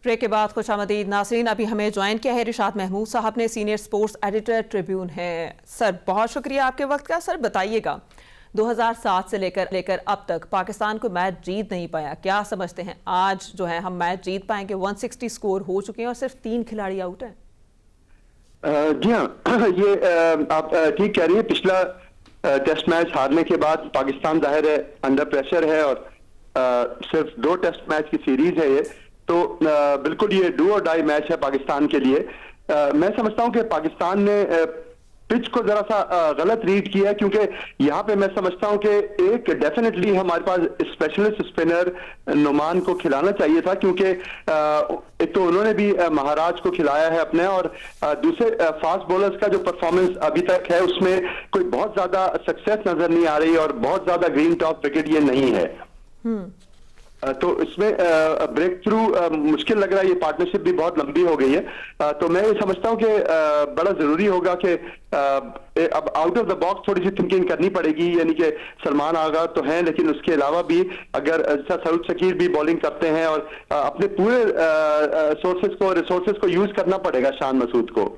Break के बाद खुशामदीद नाज़रीन। अभी हमें ज्वाइन किया है रिशाद महमूद साहब ने, सीनियर स्पोर्ट्स एडिटर ट्रिब्यून है। सर बहुत शुक्रिया आपके वक्त का। सर बताइएगा, 2007 से लेकर अब तक पाकिस्तान को मैच जीत नहीं पाया, क्या समझते हैं आज जो है हम मैच जीत पाएंगे? 160 स्कोर हो चुके हैं और सिर्फ 3 खिलाड़ी आउट हैं। जी हाँ, ये आप ठीक कह रही है। पिछला टेस्ट मैच हारने के बाद पाकिस्तान जाहिर है अंडर प्रेशर है और सिर्फ 2 टेस्ट मैच की सीरीज है ये, तो बिल्कुल ये डू और डाई मैच है पाकिस्तान के लिए। मैं समझता हूं कि पाकिस्तान ने पिच को जरा सा गलत रीड किया है, क्योंकि यहाँ पे मैं समझता हूं कि एक डेफिनेटली हमारे पास स्पेशलिस्ट स्पिनर नुमान को खिलाना चाहिए था, क्योंकि एक तो उन्होंने भी महाराज को खिलाया है अपने, और दूसरे फास्ट बॉलर्स का जो परफॉर्मेंस अभी तक है उसमें कोई बहुत ज्यादा सक्सेस नजर नहीं आ रही और बहुत ज्यादा ग्रीन टॉप विकेट ये नहीं है। तो इसमें ब्रेक थ्रू मुश्किल लग रहा है। ये पार्टनरशिप भी बहुत लंबी हो गई है, तो मैं ये समझता हूं कि बड़ा जरूरी होगा कि अब आउट ऑफ द बॉक्स थोड़ी सी थिंकिंग करनी पड़ेगी। यानी कि सलमान आगा तो हैं, लेकिन उसके अलावा भी अगर सऊद शकीर भी बॉलिंग करते हैं और अपने पूरे रिसोर्सेज को यूज करना पड़ेगा शान मसूद को।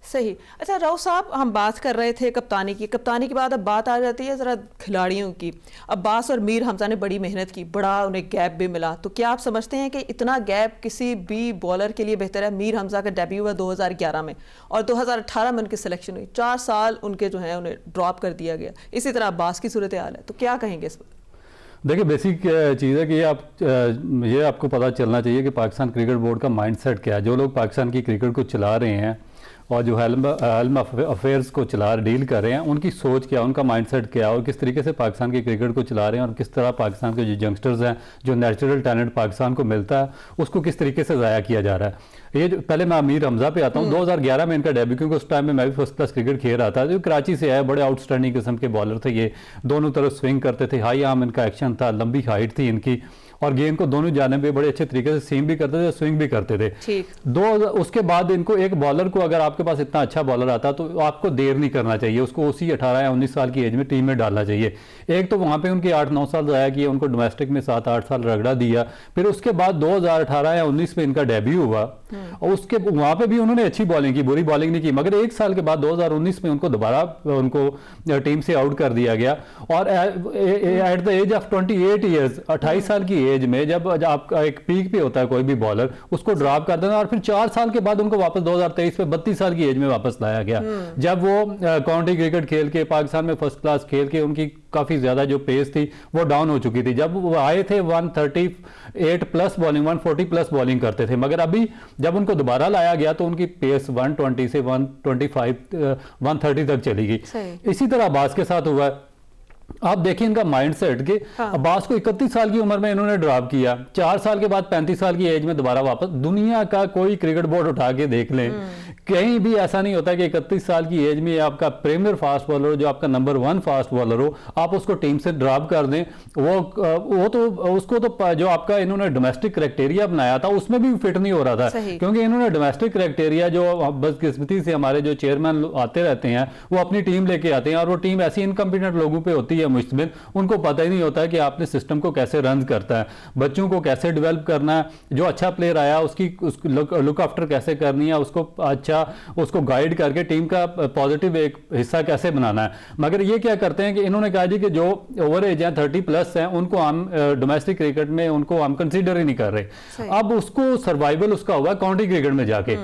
सही। अच्छा राव साहब, हम बात कर रहे थे कप्तानी के बाद अब बात आ जाती है ज़रा खिलाड़ियों की। अब्बास और मीर हमजा ने बड़ी मेहनत की, बड़ा उन्हें गैप भी मिला, तो क्या आप समझते हैं कि इतना गैप किसी भी बॉलर के लिए बेहतर है? मीर हमजा का डेब्यू हुआ 2011 में और 2018 में उनकी सिलेक्शन हुई, 4 साल उनके जो है उन्हें ड्रॉप कर दिया गया। इसी तरह अब्बास की सूरत हाल है, तो क्या कहेंगे इस पर? देखिए, बेसिक चीज़ है कि ये आपको पता चलना चाहिए कि पाकिस्तान क्रिकेट बोर्ड का माइंडसेट क्या है। जो लोग पाकिस्तान की क्रिकेट को चला रहे हैं और जो हेल्म अफेयर्स को डील कर रहे हैं, उनकी सोच क्या, उनका माइंडसेट क्या और किस तरीके से पाकिस्तान की क्रिकेट को चला रहे हैं और किस तरह पाकिस्तान के जो यंगस्टर्स हैं, जो नेचुरल टैलेंट पाकिस्तान को मिलता है, उसको किस तरीके से ज़ाया किया जा रहा है। ये जो पहले मैं मीर हमजा पे आता हूँ। 2011 में इनका डेब्यू, क्योंकि उस टाइम में मैं भी फर्स्ट क्लास क्रिकेट खेल रहा था। जो कराची से आए, बड़े आउटस्टैंडिंग किस्म के बॉलर थे ये, दोनों तरफ स्विंग करते थे, हाई आर्म इनका एक्शन था, लंबी हाइट थी इनकी और गेंद को दोनों जाने पे बड़े अच्छे तरीके से सीम भी करते थे, स्विंग भी करते थे। उसके बाद इनको एक बॉलर को, अगर आपके पास इतना अच्छा बॉलर आता तो आपको देर नहीं करना चाहिए, उसको उसी 18 या 19 साल की एज में टीम में डालना चाहिए। एक तो वहाँ पे उनके 8-9 साल ज़ाया किए, उनको डोमेस्टिक में 7-8 साल रगड़ा दिया। फिर उसके बाद 2018 या 19 में इनका डेब्यू हुआ और उसके वहाँ पे भी उन्होंने अच्छी बॉलिंग की, बुरी बॉलिंग नहीं की, मगर 1 साल के बाद 2019 में उनको दोबारा उनको टीम से आउट कर दिया गया। और at the age of 28 years, 28 साल की एज में जब आपका एक पीक पे होता है कोई भी बॉलर, उसको ड्रॉप कर देना और फिर 4 साल के बाद उनको वापस 2023 में 32 साल की एज में वापस लाया गया, जब वो काउंटी क्रिकेट खेल के पाकिस्तान में फर्स्ट क्लास खेल के उनकी काफी ज्यादा जो पेस थी वो डाउन हो चुकी थी। जब वो आए थे 138 प्लस बॉलिंग, 140 प्लस बॉलिंग करते थे, मगर अभी जब उनको दोबारा लाया गया तो उनकी पेस 120 से 125 130 तक चली गई। इसी तरह अब्बास के साथ हुआ। आप देखिए इनका माइंडसेट कि अब्बास को 31 साल की उम्र में इन्होंने ड्रॉप किया, 4 साल के बाद 35 साल की एज में दोबारा वापस। दुनिया का कोई क्रिकेट बोर्ड उठा के देख लें, कहीं भी ऐसा नहीं होता कि 31 साल की एज में आपका प्रीमियर फास्ट बॉलर हो, जो आपका नंबर 1 फास्ट बॉलर हो, आप उसको टीम से ड्रॉप कर दें। वो तो उसको तो जो आपका इन्होंने डोमेस्टिक क्राइटेरिया बनाया था उसमें भी फिट नहीं हो रहा था, क्योंकि इन्होंने डोमेस्टिक क्राइटेरिया जो बदकिस्मती से हमारे जो चेयरमैन आते रहते हैं वो अपनी टीम लेके आते हैं और वो टीम ऐसी इनकम्पिटेंट लोगों पर होती है मुश्तमिल, उनको पता ही नहीं होता है कि आपने सिस्टम को कैसे रन करता है, बच्चों को कैसे डेवलप करना है, जो अच्छा प्लेयर आया उसकी लुक आफ्टर कैसे करनी है, उसको गाइड करके टीम का पॉजिटिव एक हिस्सा कैसे बनाना है। मगर ये क्या करते हैं कि इन्होंने कहा जी कि जो ओवर एज हैं 30 प्लस हैं उनको हम डोमेस्टिक क्रिकेट में उनको हम कंसीडर ही नहीं कर रहे। अब उसको सर्वाइवल उसका हुआ काउंटी क्रिकेट में जाके,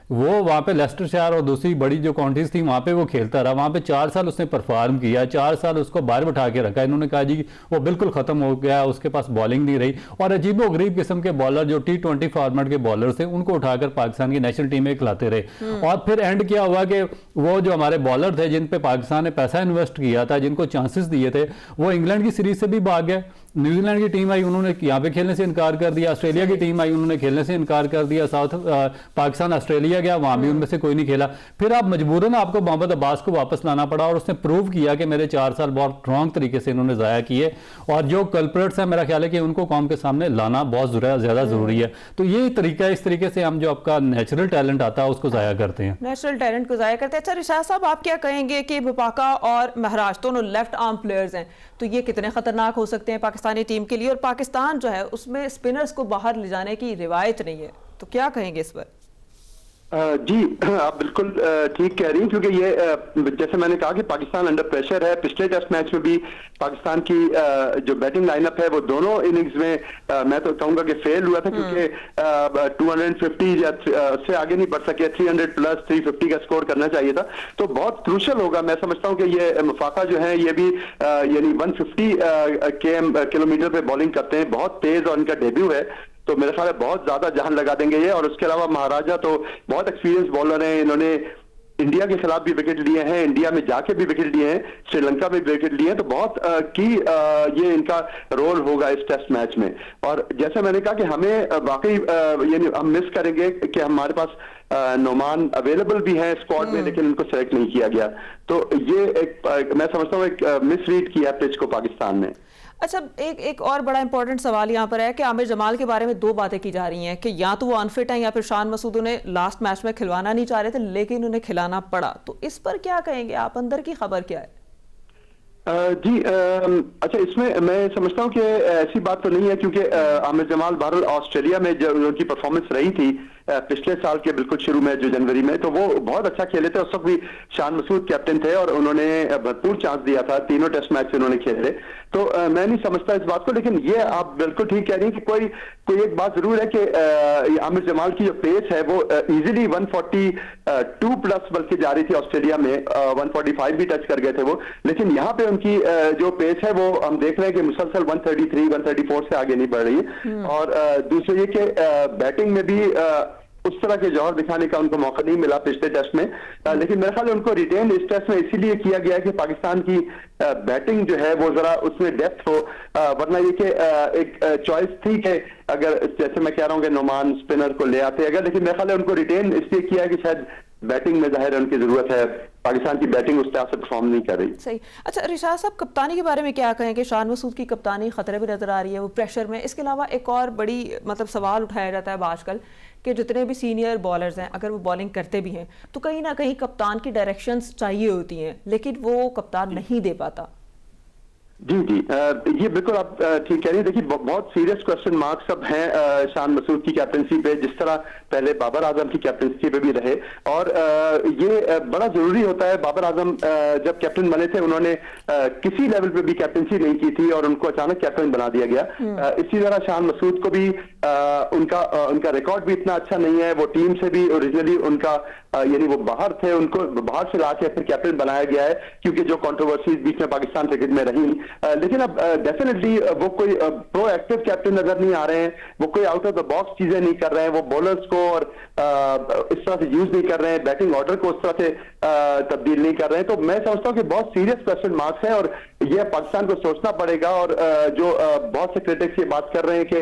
वो वहाँ पे लेस्टरशायर और दूसरी बड़ी जो काउंटीज थी वहाँ पे वो खेलता रहा, वहाँ पे 4 साल उसने परफॉर्म किया, 4 साल उसको बाहर बिठा के रखा। इन्होंने कहा जी वो बिल्कुल खत्म हो गया, उसके पास बॉलिंग नहीं रही। और अजीबो गरीब किस्म के बॉलर जो T20 फॉर्मेट के बॉलर थे उनको उठाकर पाकिस्तान की नेशनल टीम में खिलाते रहे। और फिर एंड क्या हुआ कि वो जो हमारे बॉलर थे जिन पे पाकिस्तान ने पैसा इन्वेस्ट किया था, जिनको चांसेस दिए थे, वो इंग्लैंड की सीरीज से भी भाग गए। न्यूजीलैंड की टीम आई, उन्होंने यहाँ पे खेलने से इनकार कर दिया। ऑस्ट्रेलिया की टीम आई, उन्होंने खेलने से इनकार कर दिया। पाकिस्तान ऑस्ट्रेलिया गया, वहाँ भी उनमें से कोई नहीं खेला। फिर आप मजबूरन आपको मोहम्मद अब्बास को वापस लाना पड़ा और उसने प्रूव किया कि मेरे 4 साल बहुत रॉन्ग तरीके से इन्होंने ज़ाया किए और जो कल्प्रेट्स हैं मेरा ख्याल है कि उनको कौम के सामने लाना बहुत ज़्यादा ज़रूरी है। तो ये तरीका, इस तरीके से हम जो आपका नेचुरल टैलेंट आता है उसको ज़ाया करते हैं, नेचुरल टैलेंट को ज़ाया करते हैं। अच्छा रिशाद साहब, आप क्या कहेंगे कि बुपाका और महराज दोनों लेफ्ट आर्म प्लेयर्स हैं, तो ये कितने खतरनाक हो सकते हैं पाकिस्तानी टीम के लिए? और पाकिस्तान जो है उसमें स्पिनर्स को बाहर ले जाने की रिवायत नहीं है। तो क्या कहेंगे इस पर? जी, आप बिल्कुल ठीक कह रही हैं, क्योंकि ये जैसे मैंने कहा कि पाकिस्तान अंडर प्रेशर है। पिछले टेस्ट मैच में भी पाकिस्तान की जो बैटिंग लाइनअप है वो दोनों इनिंग्स में मैं तो कहूंगा कि फेल हुआ था, क्योंकि 250 या उससे आगे नहीं बढ़ सके। 300 प्लस 350 का स्कोर करना चाहिए था। तो बहुत क्रूशल होगा। मैं समझता हूं कि ये मुफाका जो है ये भी यानी 150 किलोमीटर पे बॉलिंग करते हैं, बहुत तेज, और इनका डेब्यू है, तो मेरे ख्याल है बहुत ज्यादा जान लगा देंगे ये। और उसके अलावा महाराजा तो बहुत एक्सपीरियंस बॉलर हैं। इन्होंने इंडिया के खिलाफ भी विकेट लिए हैं, इंडिया में जाके भी विकेट लिए हैं, श्रीलंका में भी विकेट लिए हैं, तो बहुत ये इनका रोल होगा इस टेस्ट मैच में। और जैसे मैंने कहा कि हमें वाकई यानी हम मिस करेंगे कि हमारे पास नोमान अवेलेबल भी हैं स्क्वाड में, लेकिन उनको सेलेक्ट नहीं किया गया। तो ये एक मैं समझता हूँ एक मिस रीड किया पिच को पाकिस्तान ने। अच्छा, एक और बड़ा इंपॉर्टेंट सवाल यहाँ पर है कि आमिर जमाल के बारे में दो बातें की जा रही हैं कि या तो वो अनफिट हैं या फिर शान मसूद उन्हें लास्ट मैच में खिलवाना नहीं चाह रहे थे, लेकिन उन्हें खिलाना पड़ा। तो इस पर क्या कहेंगे आप? अंदर की खबर क्या है? जी, अच्छा, इसमें मैं समझता हूँ कि ऐसी बात तो नहीं है, क्योंकि आमिर जमाल बहरहाल ऑस्ट्रेलिया में जो उनकी परफॉर्मेंस रही थी पिछले साल के बिल्कुल शुरू में, जो जनवरी में, तो वो बहुत अच्छा खेले थे। उस वक्त भी शान मसूद कैप्टन थे और उन्होंने भरपूर चांस दिया था। तीनों टेस्ट मैच उन्होंने खेले। तो मैं नहीं समझता इस बात को, लेकिन ये आप बिल्कुल ठीक कह रही हैं कि कोई एक बात जरूर है कि आमिर जमाल की जो पेस है वो इजीली 142 प्लस बल्कि जा रही थी ऑस्ट्रेलिया में, 145 भी टच कर गए थे वो। लेकिन यहाँ पे उनकी जो पेस है वो हम देख रहे हैं कि मुसलसल 133 134 से आगे नहीं बढ़ रही है। और दूसरे ये कि बैटिंग में भी उस तरह के जौहर दिखाने का उनको मौका नहीं मिला पिछले टेस्ट में। लेकिन मेरे ख्याल उनको रिटेन इस टेस्ट में इसीलिए किया गया है कि पाकिस्तान की बैटिंग जो है वो जरा उसमें डेप्थ हो। वरना ये कि एक चॉइस थी कि अगर जैसे मैं कह रहा हूँ कि नोमान स्पिनर को ले आते अगर, लेकिन मेरे ख्याल है उनको रिटेन इसलिए किया है कि शायद बैटिंग में जाहिर उनकी जरूरत है। पाकिस्तान की बैटिंग उस तरह से परफॉर्म नहीं कर रही। सही। अच्छा रिशाद साहब, कप्तानी के बारे में क्या कहें कि शान मसूद की कप्तानी खतरे में नजर आ रही है, वो प्रेशर में। इसके अलावा एक और बड़ी सवाल उठाया जाता है आजकल कि जितने भी सीनियर बॉलर्स हैं अगर वो बॉलिंग करते भी हैं तो कहीं ना कहीं कप्तान की डायरेक्शंस चाहिए होती हैं, लेकिन वो कप्तान नहीं दे पाता। जी, ये बिल्कुल आप ठीक कह रही हैं। देखिए, बहुत सीरियस क्वेश्चन मार्क सब हैं शान मसूद की कैप्टनसी पे, जिस तरह पहले बाबर आजम की कैप्टनसी पे भी रहे। और ये बड़ा जरूरी होता है। बाबर आजम जब कैप्टन बने थे उन्होंने किसी लेवल पे भी कैप्टनसी नहीं की थी और उनको अचानक कैप्टन बना दिया गया। इसी तरह शान मसूद को भी उनका रिकॉर्ड भी इतना अच्छा नहीं है। वो टीम से भी ओरिजिनली उनका यानी वो बाहर थे, उनको बाहर से लाके फिर कैप्टन बनाया गया है, क्योंकि जो कंट्रोवर्सीज बीच में पाकिस्तान क्रिकेट में रही। लेकिन अब डेफिनेटली वो कोई प्रोएक्टिव कैप्टन नजर नहीं आ रहे हैं। वो कोई आउट ऑफ द बॉक्स चीजें नहीं कर रहे हैं। वो बॉलर्स को और इस तरह से यूज नहीं कर रहे हैं, बैटिंग ऑर्डर को उस तरह से तब्दील नहीं कर रहे हैं। तो मैं समझता हूँ कि बहुत सीरियस क्वेश्चन मार्क्स है और यह पाकिस्तान को सोचना पड़ेगा। और जो बहुत से क्रिटिक्स ये बात कर रहे हैं कि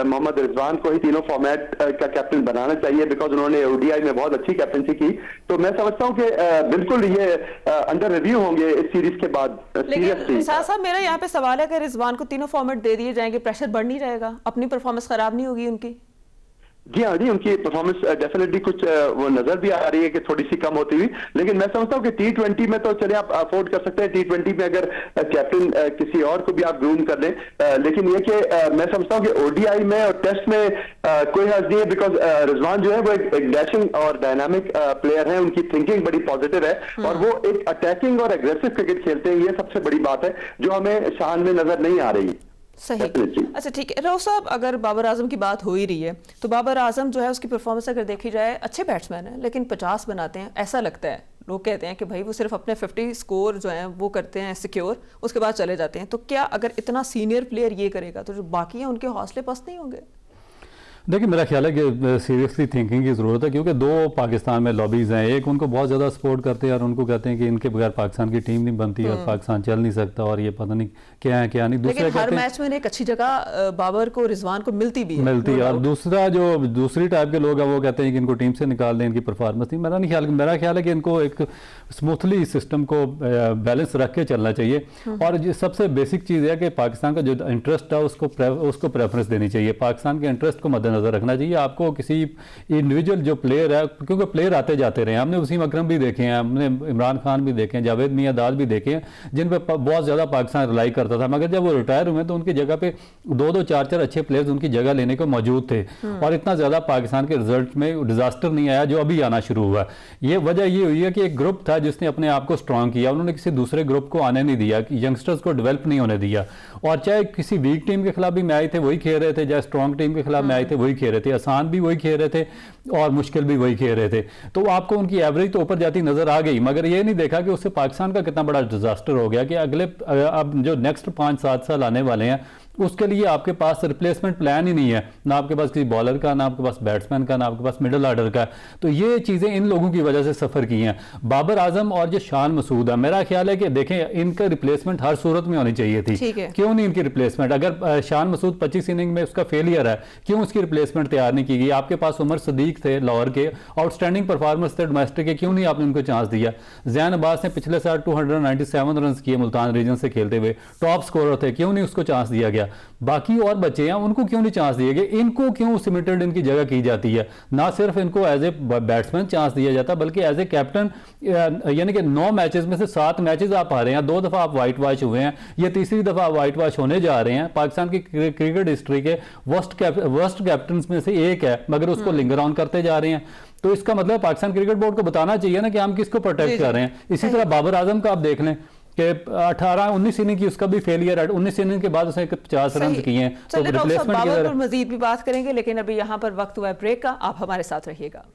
मोहम्मद रिजवान को ही तीनों फॉर्मेट का कैप्टन बनाना चाहिए बिकॉज उन्होंने ओडीआई में बहुत अच्छी कैप्टनसी की। तो मैं समझता हूँ कि बिल्कुल ये अंडर रिव्यू होंगे इस सीरीज के बाद। लेकिन साहब मेरा यहाँ पे सवाल है कि रिजवान को तीनों फॉर्मेट दे दिए जाएंगे, प्रेशर बढ़ नहीं जाएगा? अपनी परफॉर्मेंस खराब नहीं होगी उनकी? जी हाँ, जी, उनकी परफॉर्मेंस डेफिनेटली कुछ वो नजर भी आ रही है कि थोड़ी सी कम होती हुई। लेकिन मैं समझता हूँ कि T20 में तो चले आप अफोर्ड कर सकते हैं। T20 में अगर कैप्टन किसी और को भी आप ग्रूम कर लें। लेकिन ये कि मैं समझता हूँ कि ओडीआई में और टेस्ट में कोई हर्ज नहीं है बिकॉज रिजवान जो है वो एक डैशिंग और डायनामिक प्लेयर है। उनकी थिंकिंग बड़ी पॉजिटिव है और वो एक अटैकिंग और एग्रेसिव क्रिकेट खेलते हैं। ये सबसे बड़ी बात है जो हमें शान में नजर नहीं आ रही। सही। अच्छा ठीक है रऊफ साहब, अगर बाबर आजम की बात हो ही रही है तो बाबर आजम जो है उसकी परफॉर्मेंस अगर देखी जाए अच्छे बैट्समैन है लेकिन 50 बनाते हैं ऐसा लगता है। लोग कहते हैं कि भाई वो सिर्फ अपने 50 स्कोर जो है वो करते हैं सिक्योर, उसके बाद चले जाते हैं। तो क्या अगर इतना सीनियर प्लेयर ये करेगा तो जो बाकी हैं उनके हौसले पस्त नहीं होंगे? देखिए मेरा ख्याल है कि सीरियसली थिंकिंग की ज़रूरत है, क्योंकि दो पाकिस्तान में लॉबीज़ हैं। एक उनको बहुत ज़्यादा सपोर्ट करते हैं और उनको कहते हैं कि इनके बगैर पाकिस्तान की टीम नहीं बनती और पाकिस्तान चल नहीं सकता और ये पता नहीं क्या है क्या नहीं। लेकिन हर मैच में एक अच्छी जगह बाबर को रिजवान को मिलती भी है। मिलती है। और दूसरा जो दूसरी टाइप के लोग हैं वो कहते हैं कि इनको टीम से निकाल दें, इनकी परफॉर्मेंस नहीं। मेरा ख्याल है कि इनको एक स्मूथली सिस्टम को बैलेंस रख के चलना चाहिए। और जो सबसे बेसिक चीज़ है कि पाकिस्तान का जो इंटरेस्ट है उसको प्रेफरेंस देनी चाहिए। पाकिस्तान के इंटरेस्ट को मद्देनजर मद्देनजर रखना चाहिए। आपको किसी इंडिविजुअल जो प्लेयर है, क्योंकि प्लेयर आते जाते रहे हैं, हमने वसीम अकरम भी देखे हैं, हमने इमरान खान भी देखे हैं, जावेद मियांदाद भी देखे हैं, जिन पर बहुत ज़्यादा पाकिस्तान रिलाई करता था, मगर जब वो रिटायर हुए तो उनकी जगह पे 2-2 4-4 अच्छे प्लेयर्स उनकी जगह लेने को मौजूद थे और इतना ज़्यादा पाकिस्तान के रिजल्ट में डिजास्टर नहीं आया जो अभी आना शुरू हुआ। ये वजह ये हुई है कि एक ग्रुप था जिसने अपने आप को स्ट्रांग किया, उन्होंने किसी दूसरे ग्रुप को आने नहीं दिया, यंगस्टर्स को डेवलप नहीं होने दिया, और चाहे किसी वीक टीम के खिलाफ भी मैच थे वही खेल रहे थे, चाहे स्ट्रांग टीम के खिलाफ मैच थे वही खेल रहे थे, आसान भी वही खेल रहे थे और मुश्किल भी वही खेल रहे थे। तो आपको उनकी एवरेज तो ऊपर जाती नजर आ गई, मगर ये नहीं देखा कि उससे पाकिस्तान का कितना बड़ा डिजास्टर हो गया कि अगले अब जो नेक्स्ट 5-7 साल आने वाले हैं उसके लिए आपके पास रिप्लेसमेंट प्लान ही नहीं है, ना आपके पास किसी बॉलर का, ना आपके पास बैट्समैन का, ना आपके पास मिडिल ऑर्डर का। तो ये चीज़ें इन लोगों की वजह से सफ़र की हैं। बाबर आजम और जो शान मसूद है, मेरा ख्याल है कि देखें इनका रिप्लेसमेंट हर सूरत में होनी चाहिए थी, क्यों नहीं इनकी रिप्लेसमेंट? अगर शान मसूद 25 इनिंग में उसका फेलियर है, क्यों उसकी रिप्लेसमेंट तैयार नहीं की गई? आपके पास उमर सदीक थे लाहौर के, आउटस्टैंडिंग परफॉर्मेंस थे डोमेस्टिक के, क्यों नहीं आपने उनको चांस दिया? जैन अब्बास ने पिछले साल 297 रन किए मुल्तान रीजन से खेलते हुए, टॉप स्कोरर थे, क्यों नहीं उसको चांस दिया गया? बाकी और बच्चे हैं उनको क्यों नहीं चांस दिए गए? इनको क्यों सिमिटेड इनकी जगह की जाती है? ना सिर्फ इनको एज ए बैट्समैन चांस दिया जाता बल्कि एज ए कैप्टन, यानी कि 9 मैचेस में से 7 मैचेस आप हारे हैं, 2 दफा आप वाइट वॉश हुए हैं, ये तीसरी दफा आप वाइट वॉश होने जा रहे हैं। पाकिस्तान की क्रिकेट हिस्ट्री के वर्स्ट कैप्टन में से एक है, मगर उसको लिंगर ऑन करते जा रहे हैं। तो इसका मतलब पाकिस्तान क्रिकेट बोर्ड को बताना चाहिए ना कि हम किसको प्रोटेक्ट कर रहे हैं। इसी तरह बाबर आजम का आप देख लें कि 18-19 इनिंग की उसका भी फेलियर है, 19 इनिंग के बाद उसने 50 रन किए हैं। तो रिप्लेसमेंट की मजीद भी बात करेंगे, लेकिन अभी यहाँ पर वक्त हुआ है ब्रेक का, आप हमारे साथ रहिएगा।